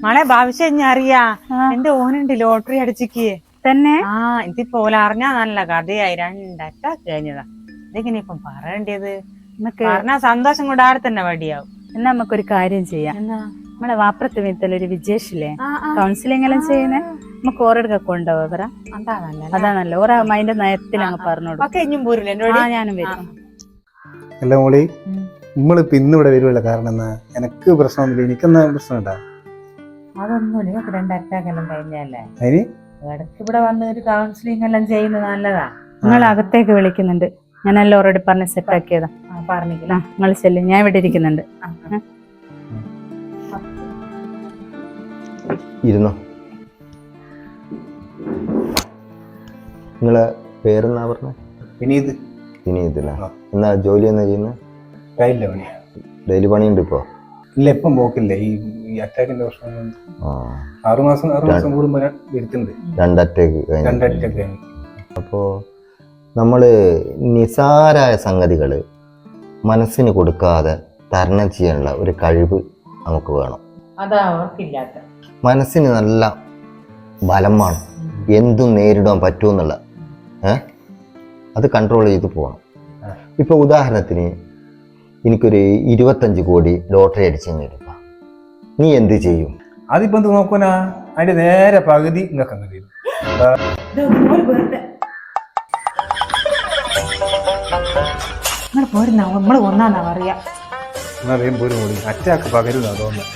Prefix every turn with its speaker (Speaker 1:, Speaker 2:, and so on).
Speaker 1: മളെ ഭവിഷ്യം ഞാൻ അറിയാ എന്റെ ഓനുണ്ട് ലോട്ടറി അടിച്ചിക്ക്
Speaker 2: തന്നെ.
Speaker 1: ഇതിപ്പോലെ അറിഞ്ഞാ നല്ല കഥയായി 2 അറ്റാക്ക് കഴിഞ്ഞതാ. ഇതെങ്ങനെ ഇപ്പം പറയേണ്ടത്? പറഞ്ഞാ സന്തോഷം കൊണ്ട് ആടെ തന്നെ വടിയാവും.
Speaker 2: എന്നാ നമുക്കൊരു കാര്യം ചെയ്യാം. നമ്മളെ വാപ്പുറത്ത് വീട്ടിലൊരു വിജേഷില്ലേ കൗൺസിലിംഗ് എല്ലാം ചെയ്യുന്നേ, നമുക്ക് ഓരോടൊക്കെ കൊണ്ടുപോകാ. അതാ നല്ല ഓരോ അതിന്റെ നയത്തിൽ അങ്ങ് പറഞ്ഞോളൂ. ഞാനും വരും.
Speaker 3: അല്ല മോളി, നമ്മളിപ്പോ ഇന്നിവിടെ വരുവല്ല കാരണം എന്നാ? എനക്ക് പ്രശ്നമൊന്നുമില്ല. എനിക്കെന്നാ പ്രശ്നം ഉണ്ടാ?
Speaker 1: അതൊന്നുമില്ല, നിങ്ങൾക്ക് 2 അറ്റാക്ക് എല്ലാം കഴിഞ്ഞല്ലേ.
Speaker 3: അതിന്
Speaker 1: ഇടയ്ക്ക് ഇവിടെ വന്ന് ഒരു കൗൺസിലിംഗ് എല്ലാം ചെയ്യുന്നത് നല്ലതാ.
Speaker 2: നിങ്ങൾ അകത്തേക്ക് വിളിക്കുന്നുണ്ട്. ഞാൻ എല്ലാവരോട് പറഞ്ഞ് സെറ്റ് ആക്കിയതാ.
Speaker 1: പറഞ്ഞില്ല
Speaker 2: നിങ്ങൾ ചെല്ലും, ഞാൻ ഇവിടെ ഇരിക്കുന്നുണ്ട്.
Speaker 4: ഇരുന്നോ. നിങ്ങളെ പേരെന്നാ പറഞ്ഞ?
Speaker 3: വിനീത്.
Speaker 4: വിനീതല്ലേ? എന്നാ ജോലി എന്നാ ചെയ്യുന്നത്?
Speaker 3: കഴിയില്ല പണി.
Speaker 4: ഡെയിലി പണിയുണ്ട് ഇപ്പോ?
Speaker 3: ഇല്ല, ഇപ്പം പോക്കില്ല. ഈ അറ്റാക്കിന്റെ പ്രശ്നം 6 മാസം കൂടുമ്പോ വരുത്തുന്നുണ്ട്.
Speaker 4: 2 അറ്റാക്ക് കഴിഞ്ഞു.
Speaker 3: 2 അറ്റാക്ക് കഴിഞ്ഞു.
Speaker 4: അപ്പോ നമ്മള് നിസാരായ സംഗതികള് മനസ്സിന് കൊടുക്കാതെ തരണം ചെയ്യാനുള്ള ഒരു കഴിവ് നമുക്ക് വേണം.
Speaker 1: അതാ അവർക്കില്ലാത്ത.
Speaker 4: മനസ്സിന് നല്ല ബലം വേണം, എന്തും നേരിടാൻ പറ്റുമെന്നുള്ള അത് കൺട്രോൾ ചെയ്ത് പോകണം. ഇപ്പൊ ഉദാഹരണത്തിന് എനിക്കൊരു 25 കോടി ലോട്ടറി അടിച്ചു കഴിഞ്ഞിരിക്കാം, നീ എന്ത് ചെയ്യും?
Speaker 3: അതിപ്പോ എന്ത് നോക്കുനാ? അതിന്റെ നേരെ പകുതി നിങ്ങൾക്ക് അങ്ങനെ ചെയ്യും.
Speaker 1: നമ്മള് പോരുന്ന നമ്മള് ഒന്നാന്നാ പറയാ.
Speaker 3: എന്നാ വേഗം പോരും. അറ്റാക്ക് പകരുന്ന തോന്നുന്നു.